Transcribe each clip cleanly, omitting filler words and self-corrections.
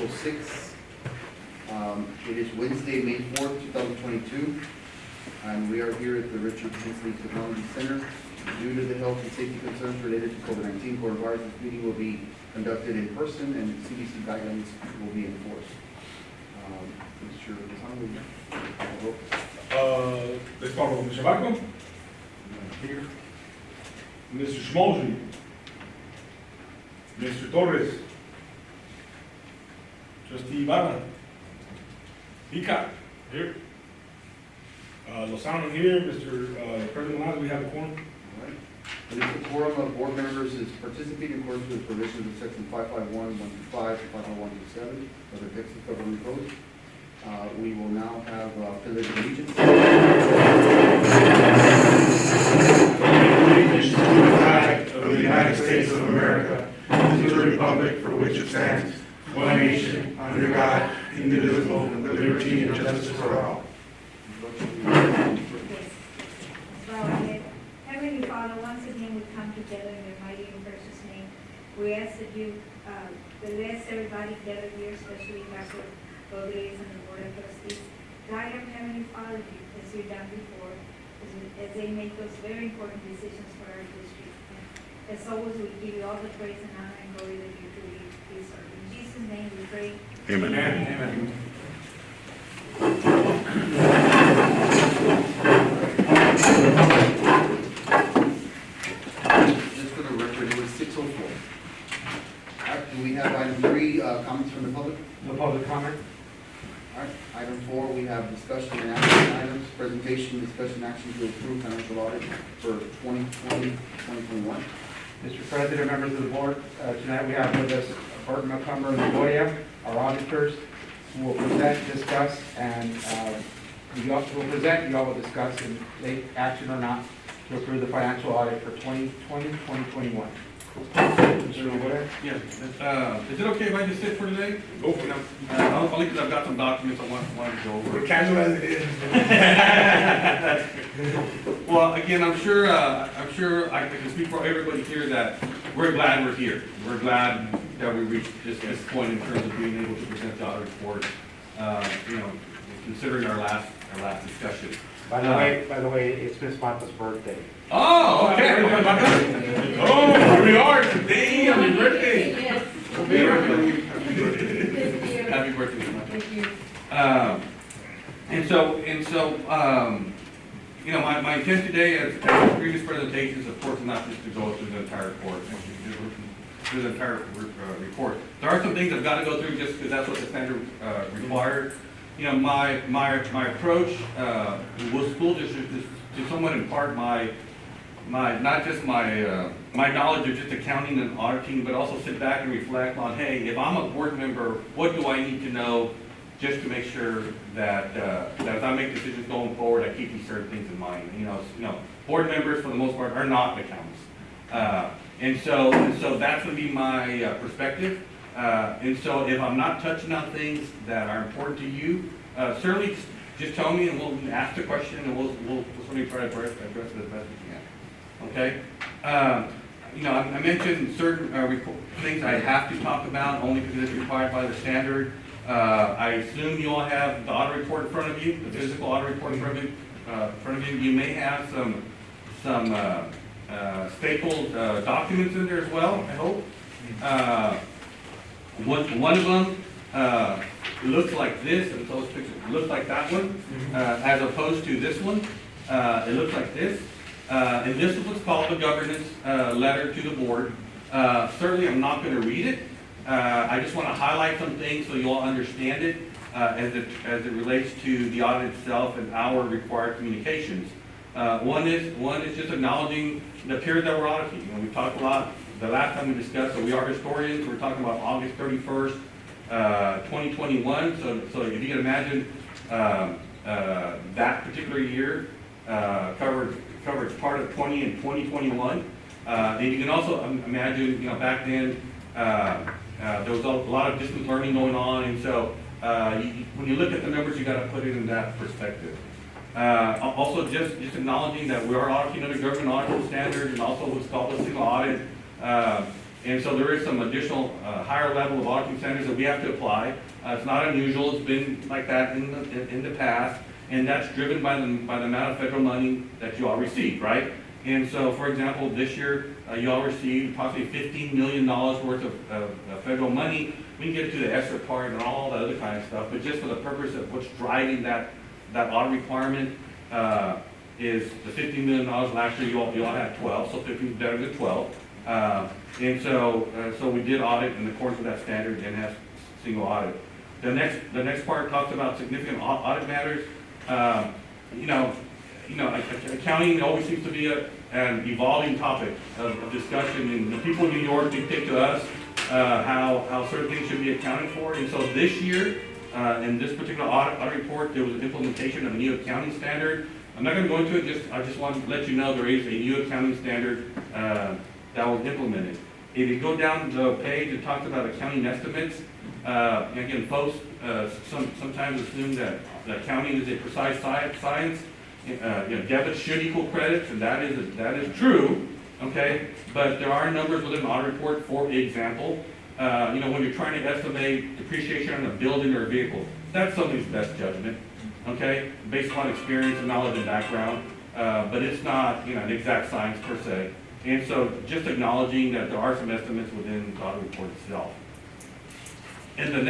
606. It is Wednesday, May 4th, 2022, and we are here at the Richard Hensley Technology Center. Due to the health and safety concerns related to COVID-19 coronavirus, this meeting will be conducted in person and CDC guidelines will be enforced. Mr. Lozano, Let's start with Mr. Barco. here. Mr. Schmolzy. Mr. Torres. Trustee Ibarra. Pica. Here. Lozano here. Mr. President Laz, we have a quorum. All right. And if the quorum of board members is participating in accordance with the provisions of section 551, 125, 551, 127 of the Texas Government Code, we will now have pledge of allegiance. Allegiance to the flag of the United States of America, and to the republic for which it stands, one nation, under God, indivisible, with liberty and justice for all. Heavenly Father, once again we come together in your mighty and precious name. We ask that you bless everybody gathered here, especially Pastor Rodriguez and the Board of Trustees. Guide them, Heavenly Father, as you've done before, as they make those very important decisions for our district. And as always, we give you all the praise and honor and glory that you truly deserve. In Jesus' name we pray. Amen. Amen. Just for the record, it was 6:04. All right, do we have item 3, comments from the public? No public comment? All right, item 4, we have discussion and action items, presentation, discussion, action to approve financial audit for 2020, 2021. Mr. President, members of the board, tonight we have with us Burton McCumber and Goya, our auditors, who will present, discuss, and you all will present, you all will discuss, and take action or not to approve the financial audit for 2020, 2021. Mr. Goya? Yes, is it okay if I just sit for today? Go for it. Only because I've got some documents I want to go over. We're casual as it is. Well, again, I'm sure I can speak for everybody here that we're glad we're here. We're glad that we reached this point in terms of being able to present the audit report, considering our last discussion. By the way, it's Miss Martha's birthday. Oh, okay. Oh, here we are today on your birthday. Yes. Happy birthday, Mr. Martha. Thank you. My intent today, as previous presentations, of course, is not just to go through the entire report, through the entire report. There are some things I've got to go through just because that's what the standard required. My approach with school districts is to somewhat impart my not just my knowledge of just accounting and auditing, but also sit back and reflect on, hey, if I'm a board member, what do I need to know just to make sure that as I make decisions going forward, I keep these certain things in mind. Board members for the most part are not accountants, and so that's going to be my perspective. And so if I'm not touching on things that are important to you, certainly just tell me and we'll ask the question and we'll certainly try to address it as best we can. Okay? I mentioned certain things I have to talk about only because it's required by the standard. I assume you all have the audit report in front of you, the physical audit report in front of you. You may have some stapled documents in there as well, I hope. One of them looks like this, and so it looks like that one, as opposed to this one. It looks like this. And this is what's called the governance letter to the board. Certainly, I'm not going to read it. I just want to highlight some things so you all understand it as it relates to the audit itself and our required communications. One is just acknowledging the period that we're auditing. We talked a lot the last time we discussed, so we are historians. We're talking about August 31st, 2021. So if you can imagine that particular year covered part of 20 and 2021. Then you can also imagine, back then there was a lot of distance learning going on, and so when you look at the numbers, you got to put it in that perspective. Also, just acknowledging that we are auditing under government audit standards and also what's called a single audit. And so there is some additional higher level of auditing standards that we have to apply. It's not unusual, it's been like that in the past, and that's driven by the amount of federal money that you all receive, right? And so, for example, this year, you all received approximately $15 million worth of federal money. We can get to the ESSER part and all that other kind of stuff, but just for the purpose of what's driving that audit requirement, is the $15 million. Last year, you all had 12, so 15 is better than 12. And so we did audit in accordance with that standard and have single audit. The next part talks about significant audit matters. Accounting always seems to be an evolving topic of discussion, and the people in New York dictate to us how certain things should be accounted for. And so this year, in this particular audit report, there was an implementation of a new accounting standard. I'm not going to go into it, I just want to let you know there is a new accounting standard that was implemented. If you go down the page, it talks about accounting estimates. And again, folks sometimes assume that accounting is a precise science. Debit should equal credits, and that is true, okay? But there are numbers within the audit report. For example, when you're trying to estimate depreciation on a building or a vehicle, that's somebody's best judgment, okay? Based upon experience and knowledge and background, but it's not, an exact science per se. And so just acknowledging that there are some estimates within the audit report itself. On the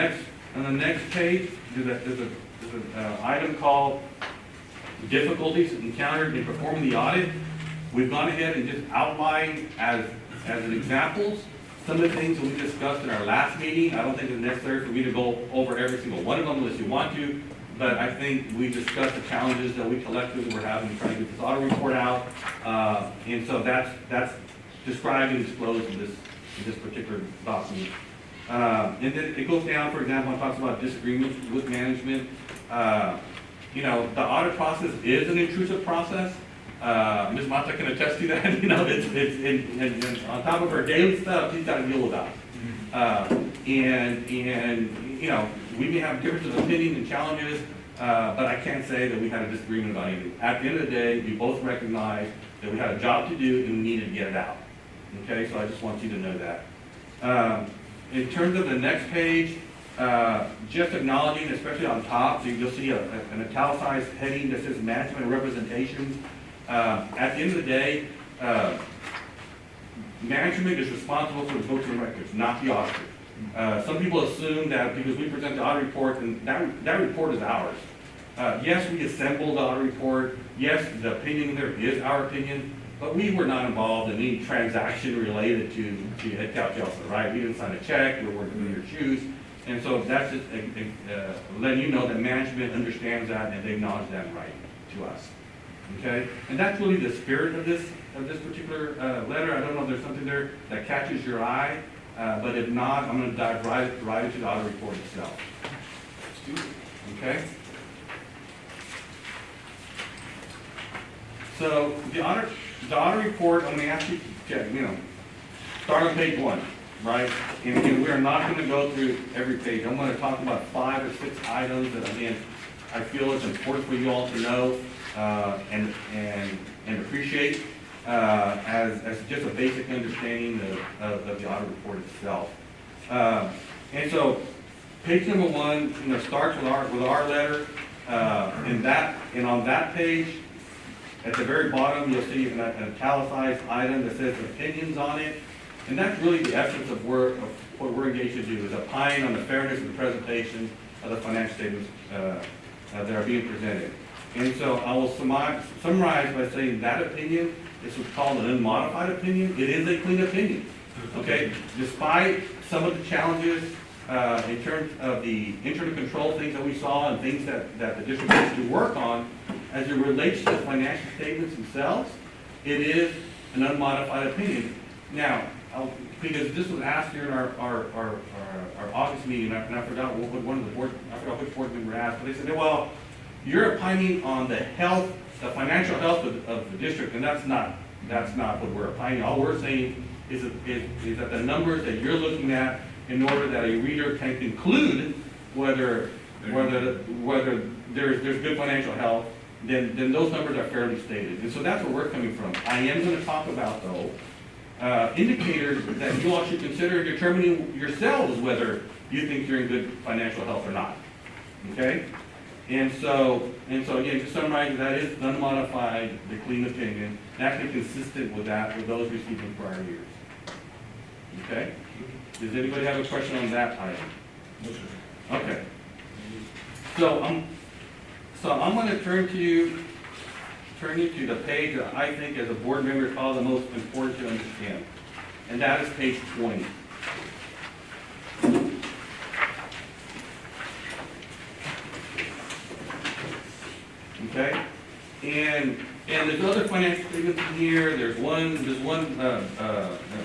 next page, there's an item called difficulties encountered in performing the audit. We've gone ahead and just outlined as an examples some of the things that we discussed in our last meeting. I don't think it's necessary for me to go over every single one of them unless you want to, but I think we discussed the challenges that we collectively were having trying to get this audit report out. And so that's described and disclosed in this particular document. And then it goes down, for example, it talks about disagreements with management. The audit process is an intrusive process. Ms. Mata can attest to that. It's on top of her daily stuff, she's got to deal with that. We may have differences of opinion and challenges, but I can't say that we had a disagreement about anything. At the end of the day, we both recognize that we had a job to do and we needed to get it out. Okay, so I just want you to know that. In terms of the next page, just acknowledging, especially on top, so you'll see an italicized heading that says management and representations. At the end of the day, management is responsible for the books and records, not the auditor. Some people assume that because we present the audit report, and that report is ours. Yes, we assembled the audit report. Yes, the opinion there is our opinion, but we were not involved in any transaction related to headcount Chelsea, right? We didn't sign a check, we weren't in your shoes. And so that's just letting you know that management understands that and they acknowledge that right to us. Okay? And that's really the spirit of this particular letter. I don't know if there's something there that catches your eye, but if not, I'm going to dive right into the audit report itself. Okay? So the audit report, I'm going to ask you to start on page 1. Right? And again, we are not going to go through every page. I'm going to talk about 5 or 6 items that, again, I feel it's important for you all to know and appreciate as just a basic understanding of the audit report itself. And so, page number 1, starts with our letter, and on that page, at the very bottom, you'll see an italicized item that says opinions on it. And that's really the essence of what we're engaged to do, is opine on the fairness of the presentation of the financial statements that are being presented. And so I will summarize by saying that opinion is what's called an unmodified opinion. It is a clean opinion, okay? Despite some of the challenges in terms of the internal control things that we saw and things that the district needs to work on, as it relates to the financial statements themselves, it is an unmodified opinion. Now, because this was asked during our August meeting, and I forgot which board member asked, but they said, well, you're opining on the financial health of the district, and that's not what we're opining. All we're saying is that the numbers that you're looking at, in order that a reader can conclude whether there's good financial health, then those numbers are fairly stated. And so that's where we're coming from. I am going to talk about, though, indicators that you all should consider determining yourselves whether you think you're in good financial health or not. Okay? And so again, to summarize, that is unmodified, the clean opinion, and actually consistent with that, with those received in prior years. Okay? Does anybody have a question on that item? Okay. So I'm going to turn you to the page that I think as a board member is probably the most important to understand, and that is page 20. Okay? And there's other financial statements in here. There's one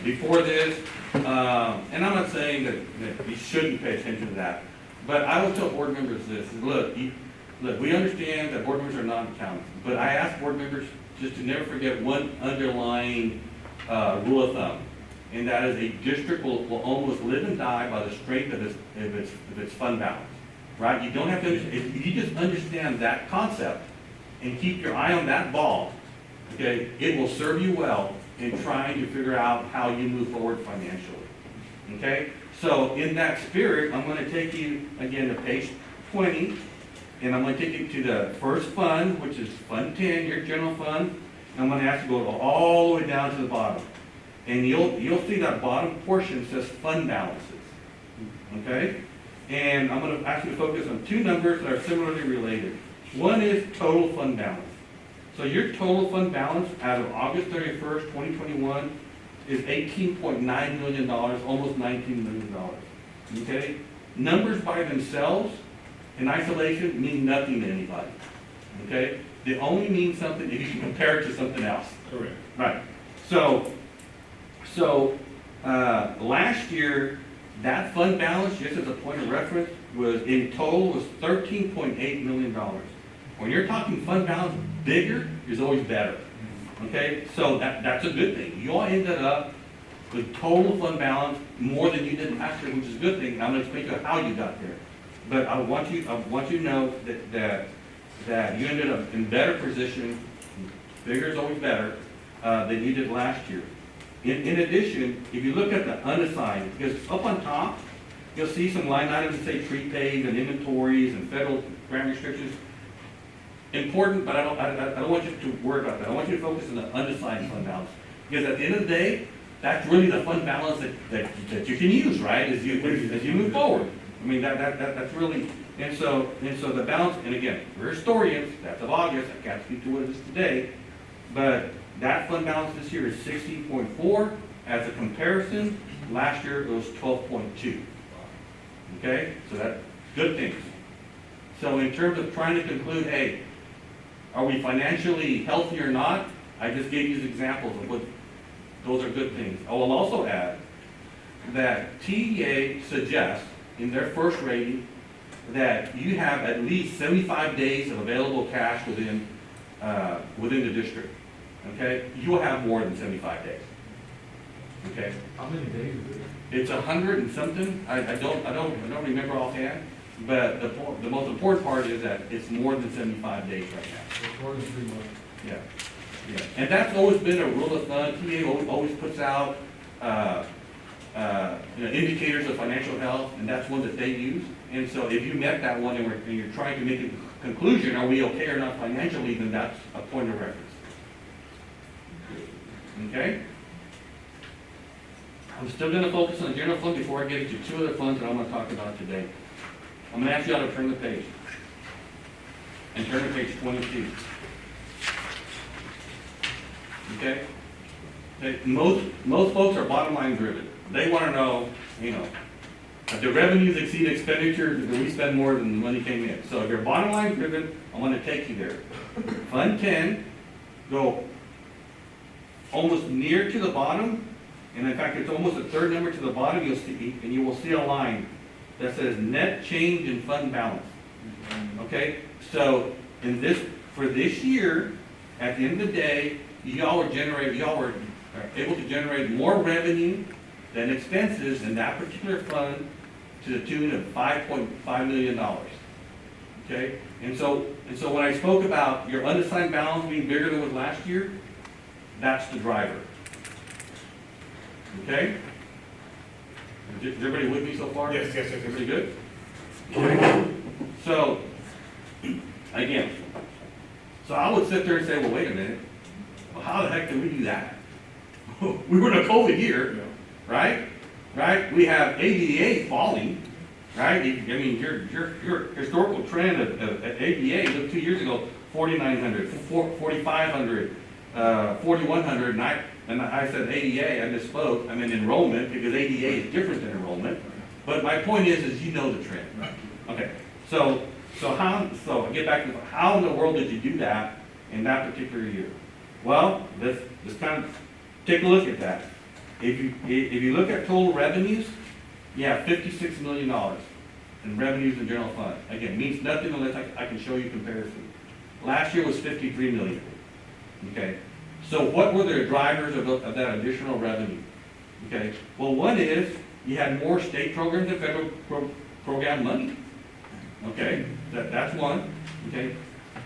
before this, and I'm not saying that you shouldn't pay attention to that, but I will tell board members this: look, we understand that board members are not accountants, but I ask board members just to never forget one underlying rule of thumb, and that is a district will almost live and die by the strength of its fund balance. Right? You don't have to. If you just understand that concept and keep your eye on that ball, okay, it will serve you well in trying to figure out how you move forward financially. Okay? So in that spirit, I'm going to take you again to page 20, and I'm going to take you to the first fund, which is Fund 10, your general fund. And I'm going to ask you to go all the way down to the bottom. And you'll see that bottom portion says fund balances. Okay? And I'm going to ask you to focus on two numbers that are similarly related. One is total fund balance. So your total fund balance as of August 31st, 2021 is $18.9 million, almost $19 million. Okay? Numbers by themselves in isolation mean nothing to anybody. Okay? They only mean something if you can compare it to something else. Correct. Right. So last year, that fund balance, just as a point of reference, was in total was $13.8 million. When you're talking fund balance, bigger is always better. Okay, so that's a good thing. You all ended up with total fund balance more than you did last year, which is a good thing. And I'm going to explain to you how you got there. But I want you to know that you ended up in better position. Bigger is always better than you did last year. In addition, if you look at the unassigned, because up on top, you'll see some line items that say prepaid and inventories and federal grant restrictions. Important, but I don't want you to worry about that. I want you to focus on the unassigned fund balance. Because at the end of the day, that's really the fund balance that you can use, right, as you move forward. I mean, that's really, and so the balance, and again, we're historians, that's of August, I can't speak to what it is today, but that fund balance this year is 16.4. As a comparison, last year it was 12.2. Okay, so that's good things. So in terms of trying to conclude, hey, are we financially healthy or not? I just gave you examples of what those are good things. I will also add that TEA suggests in their first rating that you have at least 75 days of available cash within the district. Okay, you will have more than 75 days. Okay. How many days is it? It's 100 and something. I don't remember offhand. But the most important part is that it's more than 75 days right now. It's more than 3 months. Yeah, yeah. And that's always been a rule of thumb. TA always puts out indicators of financial health, and that's one that they use. And so if you met that one and you're trying to make a conclusion, are we okay or not financially, then that's a point of reference. Okay? I'm still going to focus on the general fund before I get into two other funds that I'm going to talk about today. I'm going to ask you all to turn the page. And turn to page 22. Okay? Most folks are bottom line driven. They want to know, if the revenues exceed expenditures, do we spend more than the money came in? So if you're bottom line driven, I want to take you there. Fund 10, go almost near to the bottom, and in fact, it's almost a third number to the bottom, you'll see, and you will see a line that says net change in fund balance. Okay, so for this year, at the end of the day, y'all were able to generate more revenue than expenses in that particular fund to the tune of $5.5 million. Okay, and so when I spoke about your unassigned balance being bigger than was last year, that's the driver. Okay? Is everybody with me so far? Yes, yes, yes, yes. Everybody good? Okay. So, again, so I would sit there and say, well, wait a minute, well, how the heck did we do that? We were in a COVID year, right? Right? We have ADA falling, right? I mean, your historical trend of ADA, look, 2 years ago, 4,900, 4,500, 4,100, and I said ADA, I misspoke, I meant enrollment, because ADA is different than enrollment. But my point is you know the trend. Okay, so I get back to how in the world did you do that in that particular year? Well, let's kind of take a look at that. If you look at total revenues, you have $56 million in revenues in general fund. Again, means nothing unless I can show you comparison. Last year was 53 million. Okay, so what were the drivers of that additional revenue? Okay, well, one is you had more state programs and federal program money. Okay, that's one. Okay,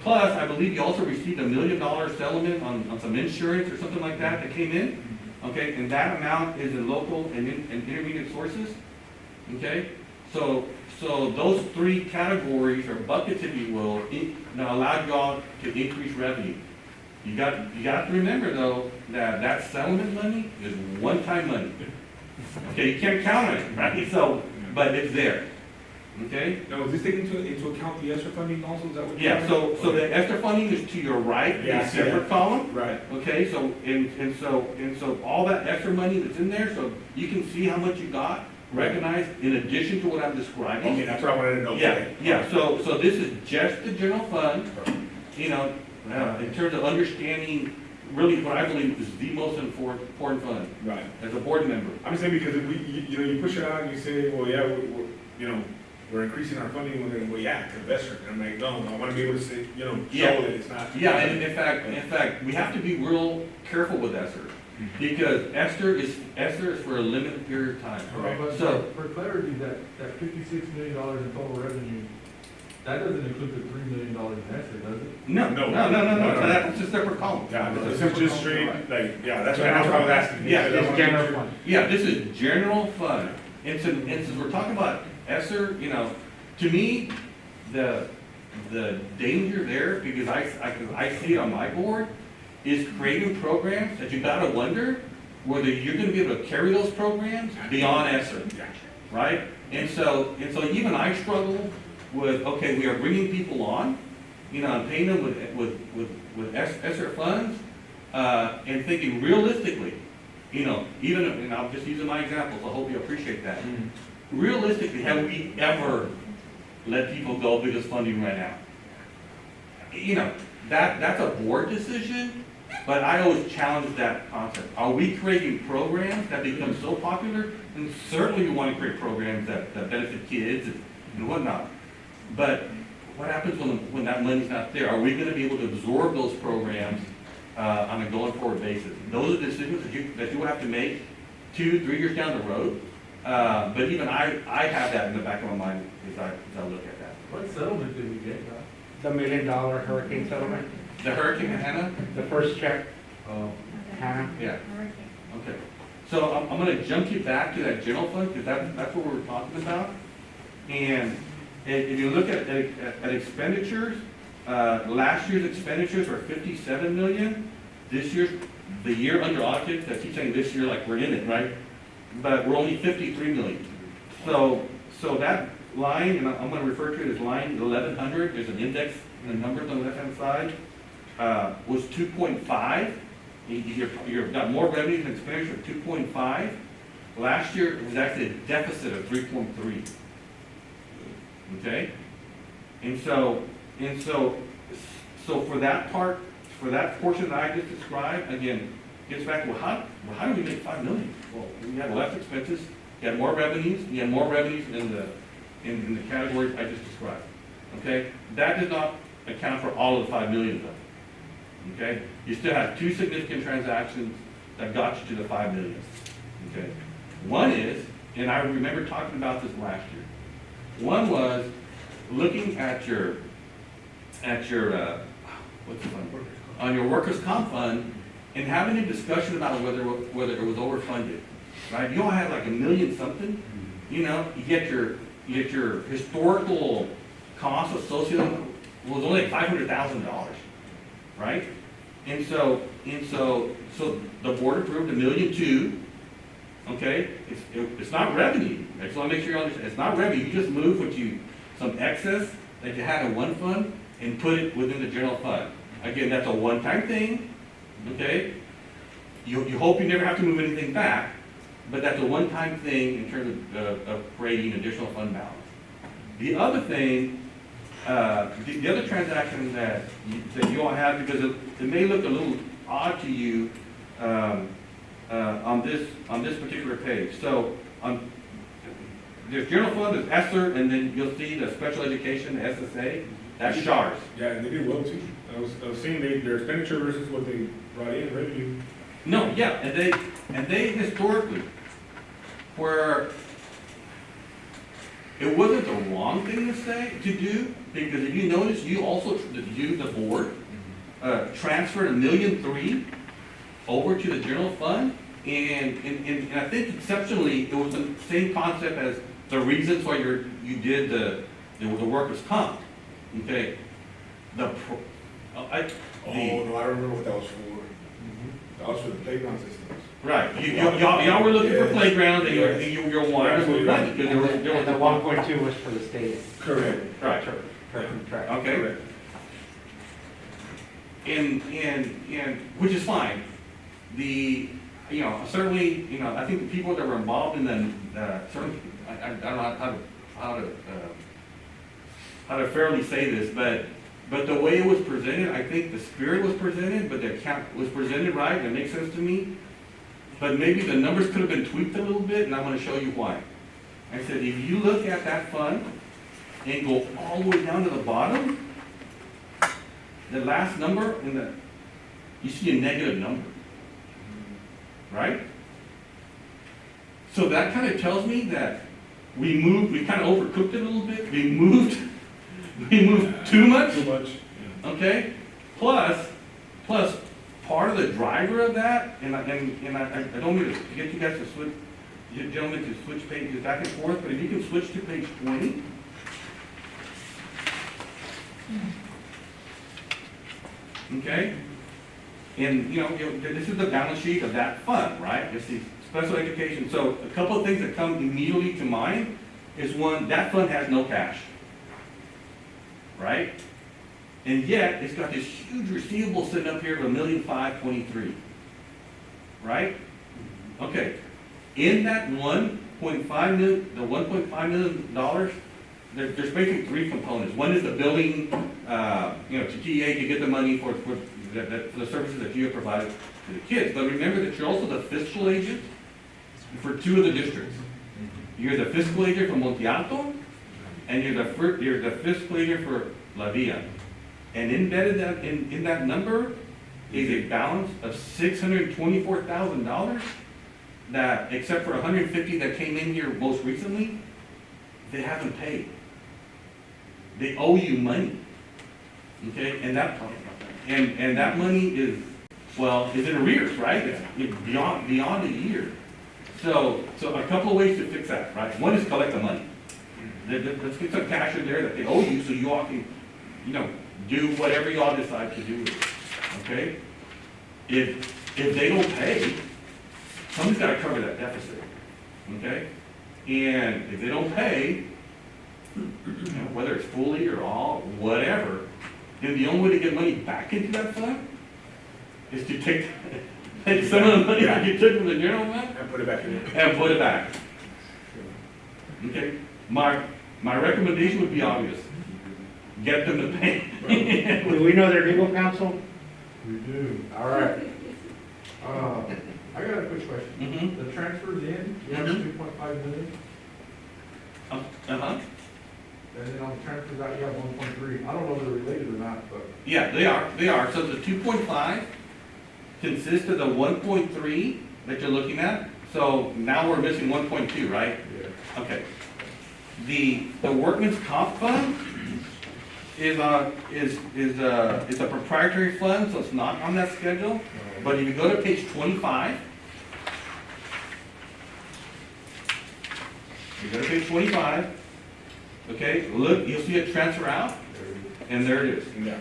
plus I believe you also received $1 million settlement on some insurance or something like that came in. Okay, and that amount is in local and intermediate sources. Okay, so those three categories or buckets, if you will, now allowed y'all to increase revenue. You got to remember though that settlement money is one-time money. Okay, you can't count on it, right? So, but it's there. Okay. Now, is this taking into account the extra funding also? Is that what? Yeah. So the extra funding is to your right, Yeah, a separate column. Right. Okay. So and so all that extra money that's in there, so you can see how much you got recognized in addition to what I'm describing. Okay, that's what I wanted to know. Yeah, yeah, so this is just the general fund, you know, in terms of understanding really what I believe is the most important fund Right. as a board member. I'm saying because you push it out and you say, well, yeah, we're increasing our funding, well, yeah, to investors. And I'm like, no, I want to be able to say, show Yeah. that it's not. Yeah, and in fact, we have to be real careful with ESSER, because ESSER is for a limited period of time. Okay. But So- for clarity, that $56 million in total revenue, that doesn't include the $3 million in extra, does it? No, No. that's a separate column. Yeah, It's a this is separate just column. straight, like, yeah, that's what I was asking. Yeah, It's general fund. Yeah, this is general fund. And since we're talking about ESSER, to me, the danger there, because I see it on my board, is creating programs that you gotta wonder whether you're gonna be able to carry those programs beyond ESSER, right? And so even I struggle with, okay, we are bringing people on, and paying them with ESSER funds, and thinking realistically, even, and I'm just using my example, so I hope you appreciate that. Realistically, have we ever let people go because funding ran out? That's a board decision, but I always challenge that concept. Are we creating programs that become so popular? And certainly we want to create programs that benefit kids and whatnot. But what happens when that money's not there? Are we going to be able to absorb those programs on a going forward basis? Those are decisions that you will have to make 2-3 years down the road. But even I have that in the back of my mind as I look at that. What settlement did we get, Doc? The $1 million hurricane settlement, The Hurricane Hannah? the first check, Oh, Hannah. Yeah. Okay. Okay. So I'm going to jump you back to that general fund because that's what we were talking about. And if you look at expenditures, last year's expenditures were 57 million. This year's, the year under audit, I keep saying this year like we're in it, right? But we're only 53 million. So that line, and I'm going to refer to it as line 1100, there's an index, the numbers on the left-hand side, was 2.5. You've got more revenue than expenditure of 2.5. Last year, it was actually a deficit of 3.3. Okay? And so for that part, for that portion that I just described, again, gets back to, how do we make 5 million? Well, we had less expenses, you had more revenues, you had more revenues in the categories I just described. Okay? That does not account for all of the 5 million though. Okay? You still have 2 significant transactions that got you to the 5 million. Okay? One is, and I remember talking about this last year. One was looking at your what's the fund? On your workers' comp fund and having a discussion about whether it was overfunded. right? You all have like 1,000,000 something, you know, you get your historical costs associated, was only like $500,000, right? And so the board approved 1,200,000, okay? It's not revenue, I just wanna make sure you understand, it's not revenue, you just move some excess that you had in one fund and put it within the general fund. Again, that's a one-time thing, okay? You hope you never have to move anything back, but that's a one-time thing in terms of creating additional fund balance. The other thing, the other transaction that you all have, because it may look a little odd to you on this particular page. So there's general fund, there's ESSER, and then you'll see the special education, the SSA, that's SHARS. Yeah, and they did well too. I was seeing their expenditure versus what they brought in revenue. No, yeah, and they historically, where it wasn't the wrong thing to do, because if you notice, you also, the board, transferred 1,300,000 over to the general fund, and I think exceptionally, it was the same concept as the reasons why you did the workers' comp, okay? No, I remember what that was for. That was for the playground systems. Right, y'all were looking for playgrounds, and you were wanting to move money, because there was And the 1.2 was for the state. Correct. Right, Correct. okay? Correct. And, which is fine. Certainly, I think the people that were involved in certainly, I don't know how to fairly say this, but the way it was presented, I think the spirit was presented, but the account was presented right, it makes sense to me. But maybe the numbers could have been tweaked a little bit, and I'm gonna show you why. I said, if you look at that fund and go all the way down to the bottom, the last number you see a negative number, right? So that kind of tells me that we kind of overcooked it a little bit. We moved too much. Too much. Okay? Plus, part of the driver of that, and I don't mean to get you guys to switch, gentlemen, to switch pages back and forth, but if you can switch to page 20. Okay? And, this is the balance sheet of that fund, right? It's the special education. So a couple of things that come immediately to mind is one, that fund has no cash. Right? And yet, it's got this huge receivable sitting up here of $1,523,000. Right? Okay. In that $1.5 million, there's basically three components. One is the billing, to TA to get the money for the services that you have provided to the kids. But remember that you're also the fiscal agent for two of the districts. You're the fiscal agent for Monte Alto, and you're the fiscal agent for La Villa. And embedded in that number is a balance of $624,000 that, except for $150,000 that came in here most recently, they haven't paid. They owe you money. Okay, and that money is in arrears, right? It's beyond a year. So a couple of ways to fix that, right? One is collect the money. Let's get some cash in there that they owe you, so you all can, do whatever y'all decide to do with it. Okay? If they don't pay, somebody's got to cover that deficit. Okay? And if they don't pay, whether it's fully or all, whatever, then the only way to get money back into that fund is to take some of the money that you took from the general fund And put it back in. and put it back. Okay? My recommendation would be obvious. Get them to pay. Do we know their legal counsel? We do. All right. I got a quick question. Mhm. The transfers in, you have Mhm. 2.5 million, Uh-huh. and then on the transfers out, you have 1.3. I don't know if they're related or not, but Yeah, they are. So the 2.5 consists of the 1.3 that you're looking at. So now we're missing 1.2, right? yeah. Okay. The workman's comp fund is a proprietary fund, so it's not on that schedule. But if you go to page 25, You go to page 25, okay, look, you'll see it transfer out, and there it is. Yeah.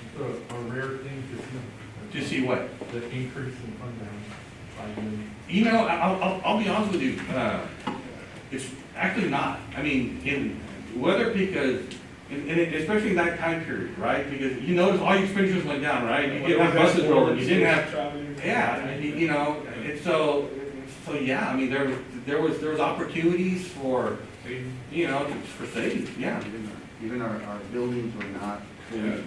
It's a rare thing to see. To see what? The increase in fund balance. I mean, You know, I'll be honest with you, it's actually not. I mean, whether because, and especially in that time period, right? Because you notice all your expenditures went down, right? You didn't have buses rolling, you didn't have, yeah, you know, and so yeah, I mean, there was opportunities for, you know, for savings, yeah. Even our buildings were not fully.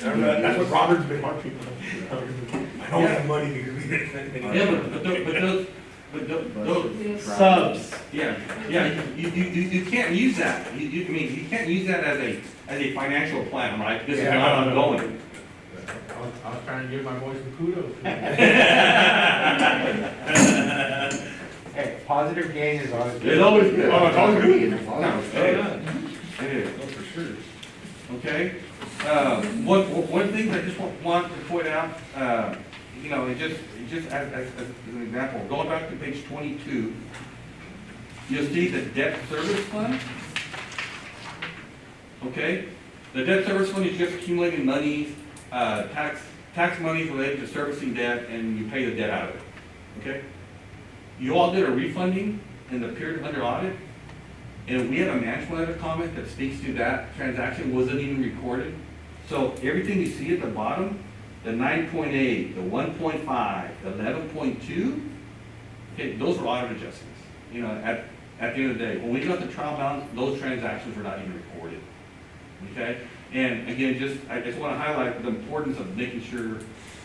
That's what Robert's been marking. I don't have money because we didn't. Yeah, but those, Subs. yeah, you can't use that. I mean, you can't use that as a financial plan, right? This is Yeah, not no. ongoing. I was trying to give my boys some kudos. Hey, positive gain is always good. It's always good. Oh, it's always good. No, it is. Oh, for sure. Okay? One thing I just want to point out, you know, it just as an example, going back to page 22, you'll see the debt service fund. Okay? The debt service fund is just accumulating monies, tax monies related to servicing debt, and you pay the debt out of it. Okay? You all did a refunding in the period under audit, and we had a management letter comment that speaks to that transaction wasn't even recorded. So everything you see at the bottom, the 9.8, the 1.5, the 11.2, okay, those were audit adjustments. You know, at the end of the day, when we got the trial balance, those transactions were not even recorded. Okay? And again, I just want to highlight the importance of making sure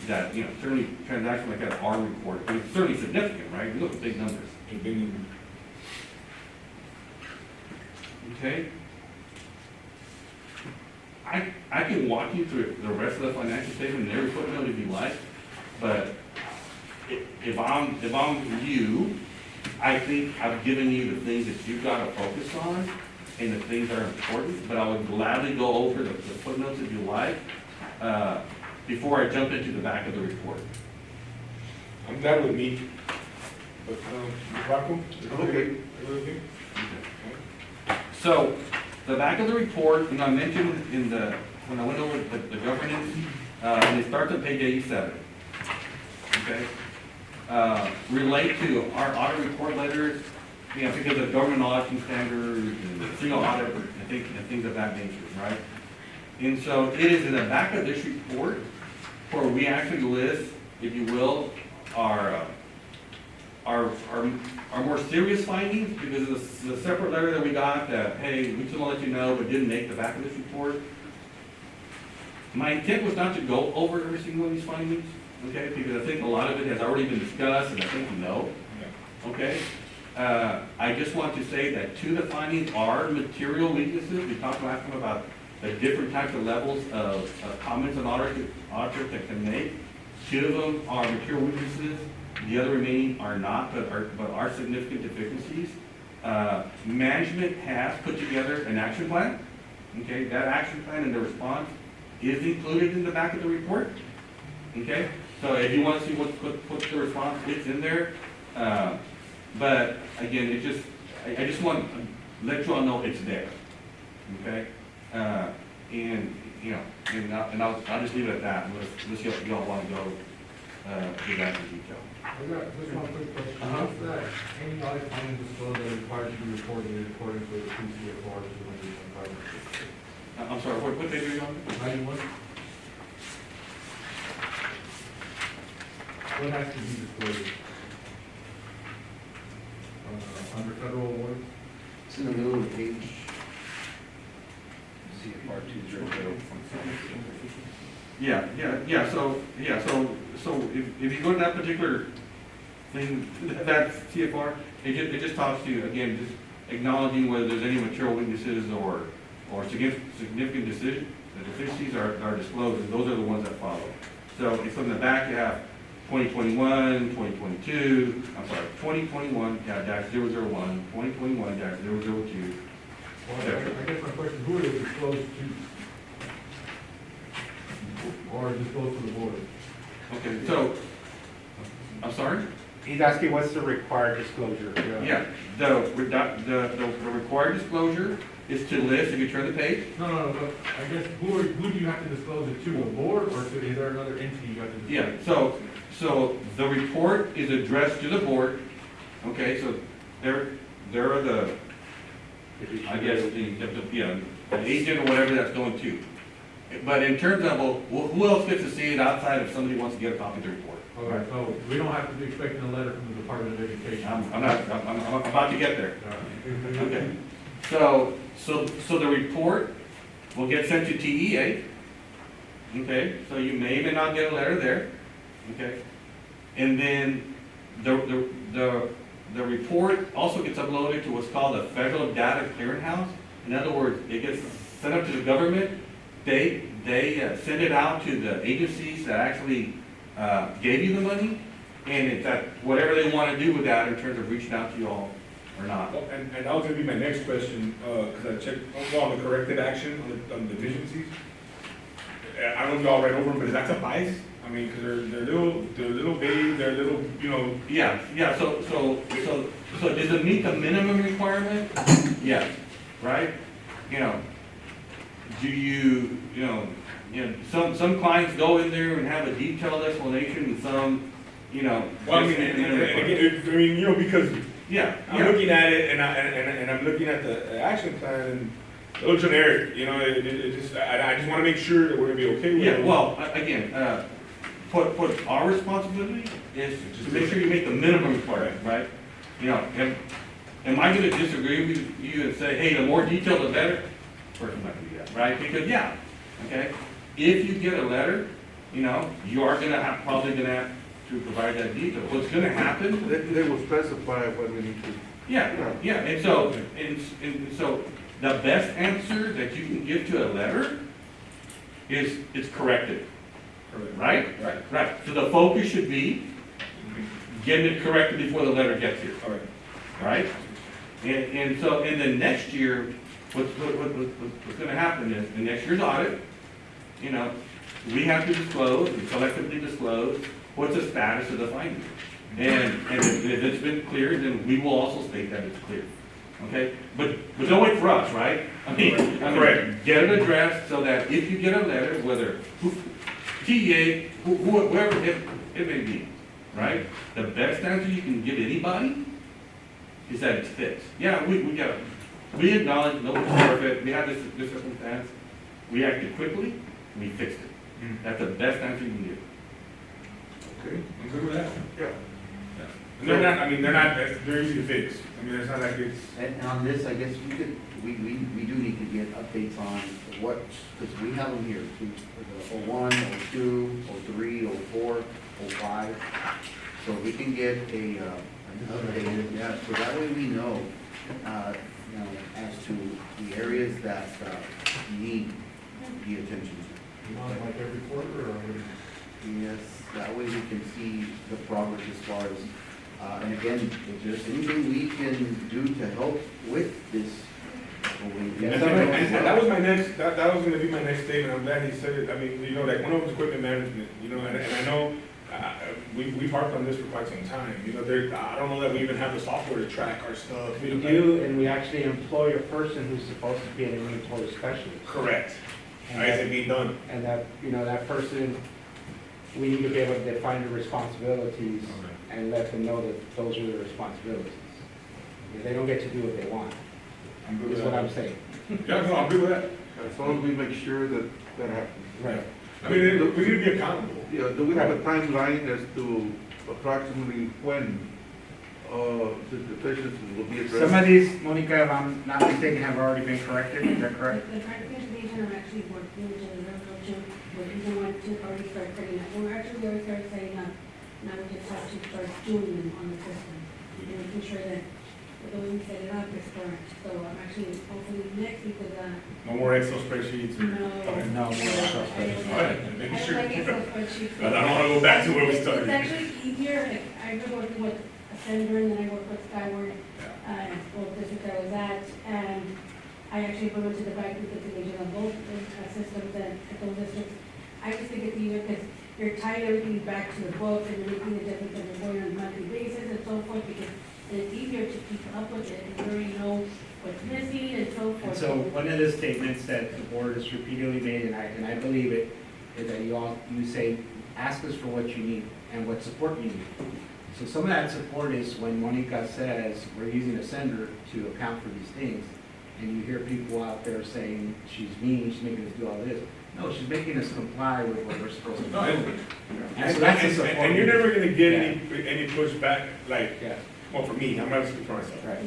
that, you know, certainly transactions like that are recorded. It's certainly significant, right? We look at big numbers. Okay? I can walk you through the rest of the financial statement and every footnote if you like, but if I'm you, I think I've given you the things that you've got to focus on and the things that are important, but I would gladly go over the footnotes if you like, before I jump into the back of the report. I'm glad with me. But, Rocco? Okay. Everything? So, the back of the report, and I mentioned when I went over the governance, and it starts on page 87. Okay? Relate to our audit report letters, you know, because of government auditing standards and single audit and things of that nature, right? And so it is in the back of this report where we actually list, if you will, our more serious findings, because of the separate letter that we got that, hey, we just want to let you know, but didn't make the back of this report. My intent was not to go over every single one of these findings, okay, because I think a lot of it has already been discussed, and I think you know, okay? I just want to say that two of the findings are material weaknesses. We talked last time about the different types of levels of comments an auditor that can make. Two of them are material weaknesses. The other remaining are not, but are significant deficiencies. Management has put together an action plan. Okay, that action plan and the response is included in the back of the report. Okay, so if you want to see what the response is in there, but again, I just want to let you all know it's there. Okay, and you know, and I'll just leave it at that unless you all want to go do that in detail. I got just one quick question. What's that, any audit finding disclosure that required to be reported in accordance with the CFR 225? I'm sorry, what page are you on? 91? What has to be disclosed? Under federal awards? It's in the middle of the page. CFR 200. So if you go to that particular thing, that CFR, it just talks to you, again, just acknowledging whether there's any material weaknesses or significant deficiencies are disclosed, and those are the ones that follow. So if on the back you have 2021, 2022, I'm sorry, 2021 -001, 2021 -002. Well, I guess my question, who are they disclosed to? Or disclosed to the board? Okay, so I'm sorry? He's asking what's the required disclosure? Yeah, the required disclosure is to list, if you turn the page, No, but I guess, who do you have to disclose it to, the board, or is there another entity you have to disclose? yeah, so the report is addressed to the board, okay, so there are the, I guess, the agent or whatever that's going to. But in terms of, well, who else gets to see it outside if somebody wants to get a copy of the report? Okay, so we don't have to be expecting a letter from the Department of Education. I'm about to get there. All right. Okay, so the report will get sent to TEA, okay, so you may or may not get a letter there, okay? And then the report also gets uploaded to what's called a federal data clearinghouse. In other words, it gets sent up to the government, they send it out to the agencies that actually gave you the money, and it's that, whatever they want to do with that in terms of reaching out to you all or not. Well, and that was gonna be my next question, because I checked on the corrective action on the deficiencies. I don't know if y'all read over them, but is that a bias? I mean, because they're little vague, they're little, you know. Yeah, so does it meet the minimum requirement? Yes, right? You know, do you know, some clients go in there and have a detailed explanation, and some, you know. Well, I mean, just- and again, I mean, you know, because Yeah, I'm looking at it, and I'm looking at the action plan, and a little generic, you know, it just, I just wanna make sure that we're gonna be okay with it. Yeah, well, again, put our responsibility is to make sure you make the minimum requirement, right? You know, am I gonna disagree with you and say, hey, the more detailed the better? Of course I'm not gonna do that, right? Because, yeah, okay, if you get a letter, you know, you are probably gonna have to provide that detail. What's gonna happen? They will specify what we need to. Yeah, and so the best answer that you can give to a letter is, it's corrected, right? Right, so the focus should be getting it corrected before the letter gets here, All right. right? And so, in the next year, what's gonna happen is, in next year's audit, you know, we have to disclose, and collectively disclose, what's the status of the finding. And if it's been cleared, then we will also state that it's clear, okay? But don't wait for us, right? I mean, Correct. get it addressed so that if you get a letter, whether TEA, whoever it may be, right? The best answer you can give anybody is that it's fixed. Yeah, we acknowledge nobody's perfect, we had this circumstance, we acted quickly, we fixed it. That's the best answer you can give. Okay, I'm good with that. Yeah. And they're easy to fix. I mean, it's not like it's. And on this, I guess we do need to get updates on what, because we have them here, the 01, 02, 03, 04, 05. So we can get an update, yeah, so that way we know, as to the areas that need the attention. You want it like every quarter, or? Yes, that way we can see the progress as far as, and again, if there's anything we can do to help with this. And that was my next, that was gonna be my next statement, I'm glad he said it, I mean, you know, like, one of them is equipment management, you know, and I know, we've harped on this for quite some time, you know, I don't know that we even have the software to track our stuff. We do, and we actually employ a person who's supposed to be an inventory specialist. Correct. And I guess it being done. And that, that person, we need to be able to define the responsibilities and let them know that those are the responsibilities. They don't get to do what they want, I'm good with is that. what I'm saying. Yeah, no, I'm good with that. As long as we make sure that that happens. Right. I mean, we need to be accountable. Yeah, do we have a timeline as to approximately when the deficiencies will be addressed? Some of these, Monica, if I'm not mistaken, have already been corrected, is that correct? The corrective information I'm actually working with the resolution, but we don't want to already start setting up. We're actually already started setting up, now we just have to start doing them on the system. And making sure that the way we set it up is correct. So I'm actually, hopefully next week with No more Excel spreadsheets. no. Okay. No, more Excel spreadsheets. All right, I making don't sure. like Excel spreadsheets. I don't wanna go back to where we started. It's actually easier, like, I've been working with Ascender, and then I work with Skyward, both districts I was at, and I actually implemented the bank reconciliation on both systems at those districts. I just think it's easier because you're tying everything back to the books and you're making adjustments that are going on a monthly basis and so forth, because it's easier to keep up with it, and you already know what's missing and so forth. And so one of the statements that the board has repeatedly made, and I believe it, is that you say, ask us for what you need and what support you need. So some of that support is when Monica says, we're using a sender to account for these things, and you hear people out there saying, she's mean, she's making us do all this. No, she's making us comply with what we're supposed to do. No, And so that's the and support. you're never gonna get Yeah. any pushback, like, Yeah, well, for me, I'm not speaking for myself. right.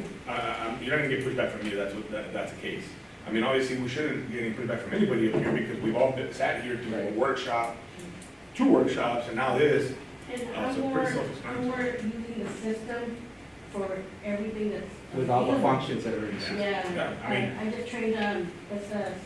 You're not gonna get pushback from me, that's the case. I mean, obviously, we shouldn't get any pushback from anybody up here, because we've all been sat here to a Right. workshop, 2 workshops, and now this. And so I'm pretty more self-explanatory. using the system for everything that's. With all the available. functions that are in there. Yeah, I mean- I just trained,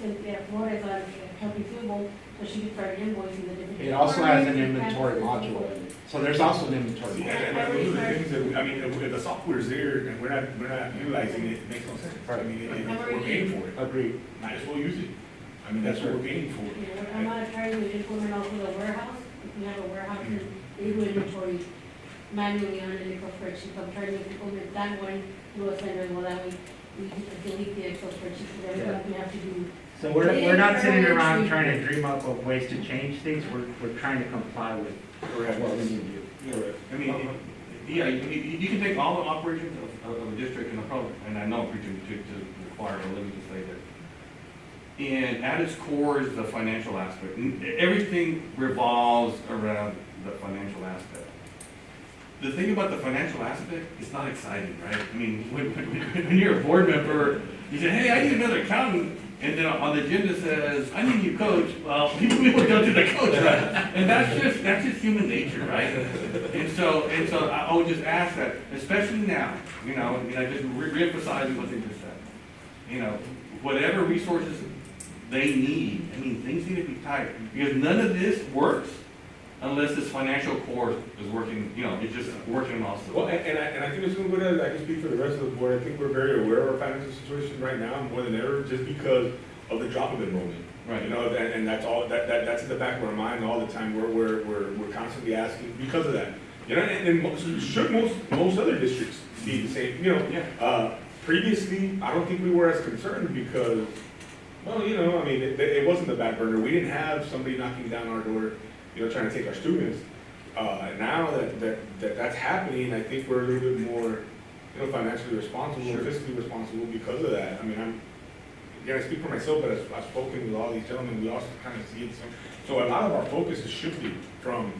Cynthia Flores on helping people, so she can start invoicing the different. It also has an departments, inventory and module in it. So there's also an inventory See, module. and those are the things that, I mean, if the software's there and we're not utilizing it, it makes no sense. I mean, we're paying for it, Agreed. might as well use it. I mean, that's what we're paying for. You know, I'm not trying to implement also the warehouse, if we have a warehouse, and they do inventory manually on an Excel spreadsheet, so I'm trying to implement that one through a sender, well, that way we can delete the Excel spreadsheet, so every time we have to do. So we're not sitting around trying to dream up of ways to change things, we're trying to comply with Correct. what we need to do. Correct. I mean, yeah, you can take all the operations of a district and I know I'm preaching to the choir, but let me just say that. And at its core is the financial aspect. Everything revolves around the financial aspect. The thing about the financial aspect, it's not exciting, right? I mean, when you're a board member, you say, hey, I need another accountant, and then on the agenda says, I need a new coach. Well, people go to the coach, right? And that's just human nature, right? And so I would just ask that, especially now, you know, and I just reemphasizing what they just said. You know, whatever resources they need, I mean, things need to be tight, because none of this works unless this financial core is working, you know, it's just working also. Well, and I think it's going to go down, I can speak for the rest of the board, I think we're very aware of our financial situation right now, more than ever, just because of the drop of enrollment. Right. You know, and that's all, that's in the back of our mind all the time, we're constantly asking because of that. You know, and most other districts be the same, you know. Yeah. Previously, I don't think we were as concerned because, well, you know, I mean, it wasn't the back burner, we didn't have somebody knocking down our door, you know, trying to take our students. Now that's happening, I think we're a little bit more, you know, financially responsible, Sure. fiscally responsible because of that. I mean, I speak for myself, but I've spoken with all these gentlemen, we also kind of see it. So a lot of our focus is shifting from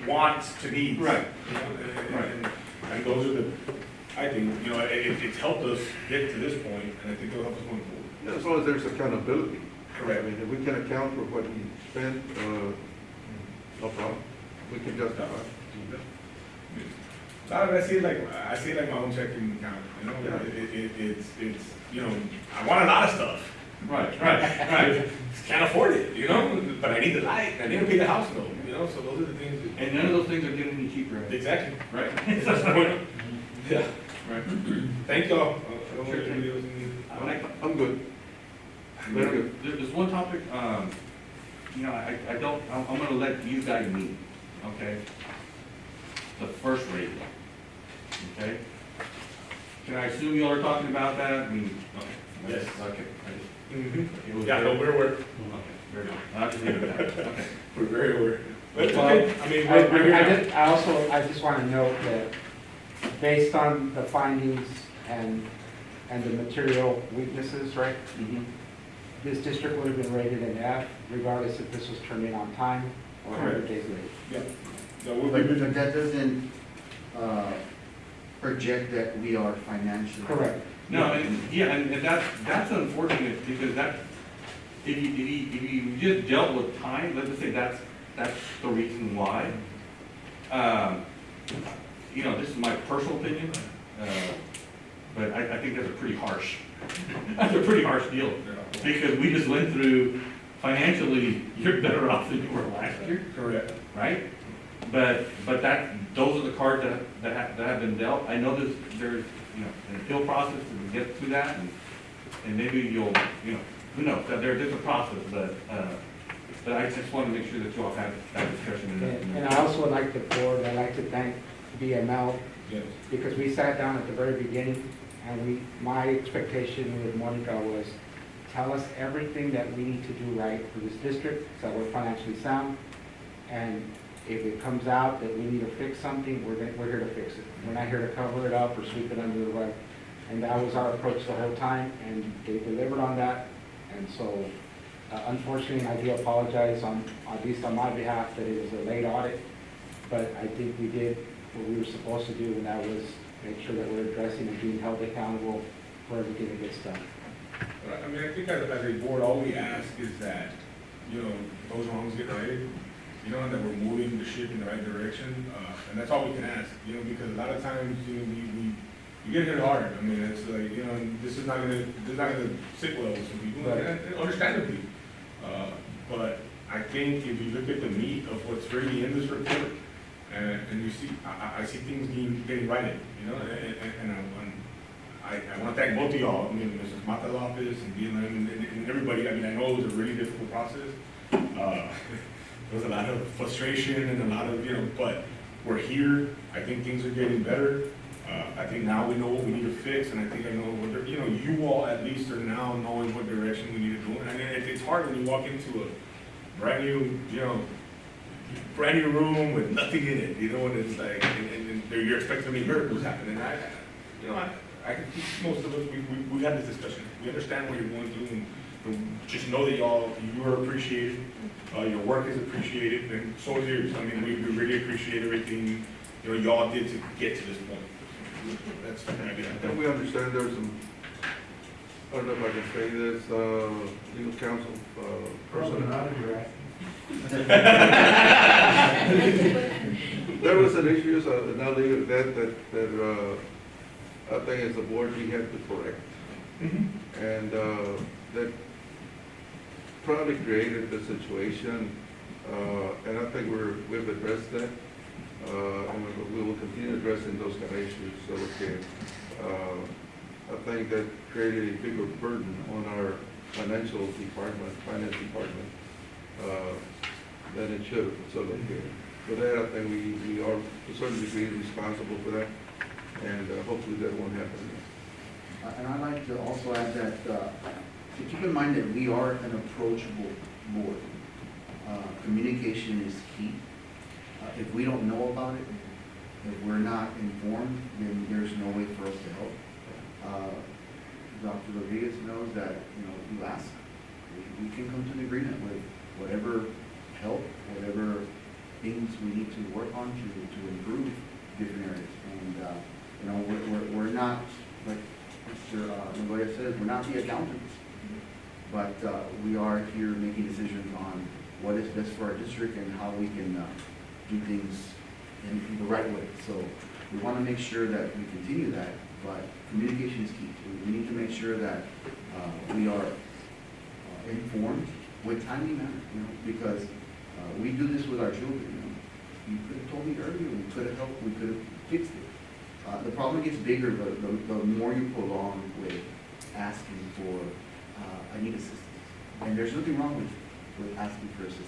wants to needs. Right. You know, Right. and those are the, I think, you know, it's helped us get to this point, and I think it'll help us going forward. Yeah, as long as there's accountability. Correct. I mean, if we can account for what we spend, no problem, we can justify. I see it like my own checking account, you know, Yeah. it's, you know, I want a lot of stuff. Right. Can't afford it, you know, but I need the light, I need to pay the house note, you know, so those are the things. And none of those things are getting any cheaper. Exactly. Right. That's the point. Yeah. Right. Thank y'all. I don't know if anybody else needs- I'm good. Very good. There's one topic, you know, I'm gonna let you guys meet, okay? The first rating, okay? Can I assume you all are talking about that? I mean, okay. Yes. Okay. It was Yeah, no, very- we're, Okay, very good. I'll just leave it at that, okay. we're very aware. But it's Well, okay, I mean, we're here now. I just want to note that based on the findings and the material weaknesses, right? Mhm. This district would have been rated an F regardless if this was turned in on time or 100 days late. Yeah. No, we're But good. that doesn't project that we are financially. Correct. No, and that's unfortunate, because if you just dealt with time, let's just say that's the reason why. You know, this is my personal opinion, but I think that's a pretty harsh, that's a pretty harsh deal, because we just went through, financially, you're better off than you were last year, Correct. right? But those are the cards that have been dealt. I know there's you know, an appeal process to get through that, and maybe you'll, you know, who knows, there's a process, but But I just want to make sure that you all have that discussion. And I also would like the board, I'd like to thank BML, Yes. because we sat down at the very beginning, and my expectation with Monica was, tell us everything that we need to do right for this district, so we're financially sound, and if it comes out that we need to fix something, we're here to fix it. We're not here to cover it up or sweep it under the rug. And that was our approach the whole time, and they delivered on that. And so, unfortunately, I do apologize at least on my behalf, that it was a late audit, but I think we did what we were supposed to do, and that was make sure that we're addressing and being held accountable for everything that gets done. I mean, I think as a board, all we ask is that, you know, those wrongs get righted, you know, and that we're moving the ship in the right direction, and that's all we can ask, you know, because a lot of times, you know, we get hit hard. I mean, it's like, you know, this is not gonna sit well with some people, and understandably. But I think if you look at the meat of what's really in this report, and you see, I see things getting righted, you know, and I want to thank both of y'all, I mean, Mrs. Mata's office and BLM and everybody. I mean, I know it was a really difficult process. There was a lot of frustration and a lot of, you know, but we're here. I think things are getting better. I think now we know what we need to fix, and I think I know what, you know, you all at least are now knowing what direction we need to go in. I mean, it's hard when you walk into a brand new, you know, brand new room with nothing in it, you know, and it's like, and you're expecting any miracles happen. And I can teach most of us, we've had this discussion. We understand what you're going through, and just know that you are appreciated, your work is appreciated, and so is yours. I mean, we really appreciate everything, you know, y'all did to get to this point. That's the idea. And we understand there's some, I don't know if I can say this, legal counsel, person. There was an issue, now legal, that I think as a board we had to correct. And that probably created the situation, and I think we've addressed that. And we will continue addressing those kind of issues. So, okay, I think that created a bigger burden on our finance department, than it should have. So, okay, for that, I think we are to a certain degree responsible for that, and hopefully that won't happen again. And I'd like to also add that, to keep in mind that we are an approachable board. Communication is key. If we don't know about it, if we're not informed, then there's no way for us to help. Dr. Rodriguez knows that, you know, you ask, we can come to an agreement with whatever help, whatever things we need to work on to improve different areas. And, you know, we're not, like Mr. Nagoya says, we're not the accountants, but we are here making decisions on what is best for our district and how we can do things in the right way. So we want to make sure that we continue that, but communication is key. We need to make sure that we are informed with timely manner, you know, because we do this with our children. You know, you could have told me earlier, we could have helped, we could have fixed it. The problem gets bigger the more you prolong with asking for, I need assistance. And there's nothing wrong with asking for assistance,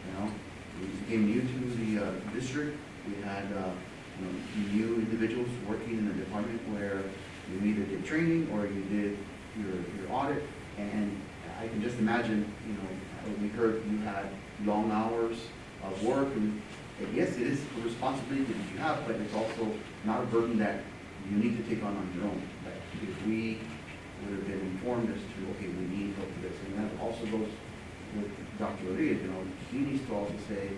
you know. We became new to the district. We had you know, new individuals working in a department where you either did training or you did your audit. And I can just imagine, you know, we heard you had long hours of work. And yes, it is a responsibility that you have, but it's also not a burden that you need to take on your own. That if we would have been informed as to, okay, we need help with this, and that also goes with Dr. Rodriguez, you know, he needs to also say,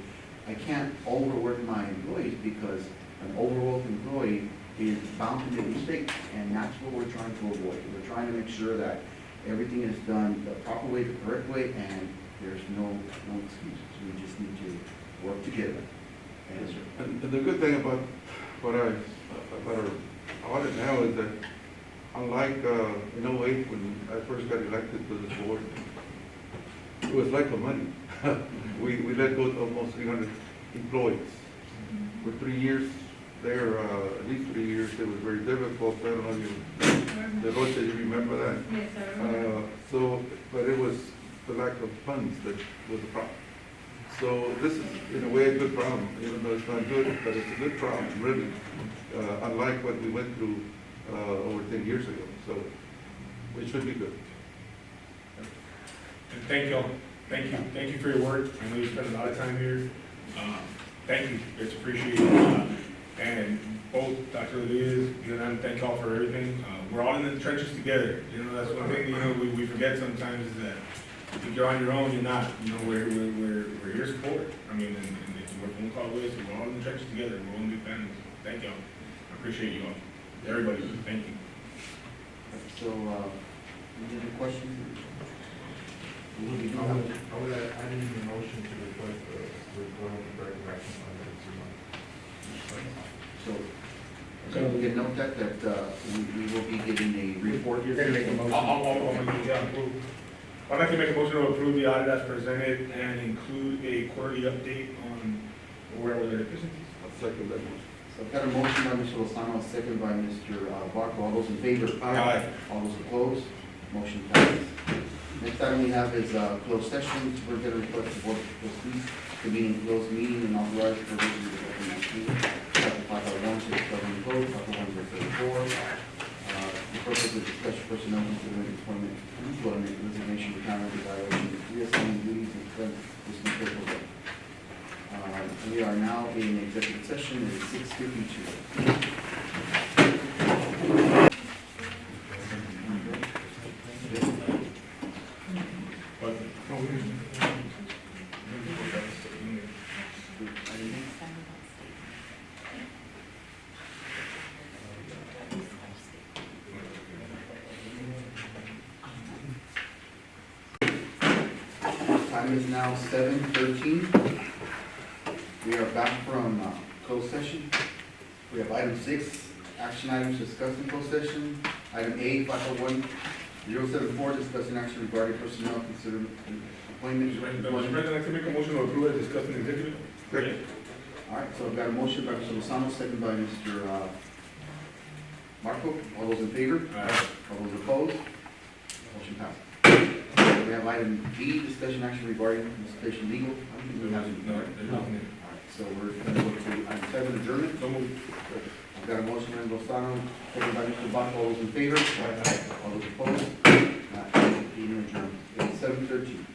I can't overwork my employees because an overworked employee is bound to make mistakes, and that's what we're trying to avoid. We're trying to make sure that everything is done the proper way, the correct way, and there's no excuses. We just need to work together. And the good thing about our audit now is that, unlike in 08 when I first got elected to this board, it was like the money. we let go of almost 300 employees. For 3 years there, at least 3 years, it was very difficult. I don't know if you remember that? Yes, sir. So, but it was the lack of funds that was the problem. So this is, in a way, a good problem, even though it's not good, but it's a good problem, really, unlike what we went through over 10 years ago. So it should be good. And thank y'all. Thank you for your work. I know you spent a lot of time here. Thank you, it's appreciated. And both Dr. Rodriguez, and thank y'all for everything. We're all in the trenches together. You know, that's one thing, we forget sometimes is that if you're on your own, you're not. You know, we're here to support. I mean, and we're phone call away, so we're all in the trenches together. We're all in good families. Thank y'all. I appreciate you all. Everybody, thank you. So, any other questions? I would add in the motion to request the referral of corrective action on the 2 months. So we can note that we will be getting a report. You're gonna make a motion. I'd like to make a motion to approve the audit as presented and include a quarterly update on where were the deficiencies. I'll second that motion. So I've got a motion by Mr. Lozano, a second by Mr. Barco. All those in favor? Aye. All those opposed? Motion passes. Next item we have is closed session. We're going to request the board of trustees convene in closed meeting and authorize the provision of the open meeting. Chapter 5.1, 6, governing code, chapter 1, verse 34. The purpose of discussion personnel considering employment, resignation, retirement, evaluation, reassignment duties, and dismissal. We are now in executive session at 6:52. Time is now 7:13. We are back from closed session. We have item 6, action items discussed in closed session. Item A, 501-074, discussing action regarding personnel consider appointment. Mr. President, I'd like to make a motion to approve as discussed in executive. Second. All right, so I've got a motion by Mr. Lozano, second by Mr. Marco. All those in favor? Aye. All those opposed? Motion passed. We have item B, discussion action regarding solicitation legal. I don't think we have any. No, All there's nothing. right, so we're going to go to item 7, adjournment. So moved. I've got a motion by Lozano, second by Mr. Bach. All those in favor? All those opposed? Meeting adjourned. It's 7:13.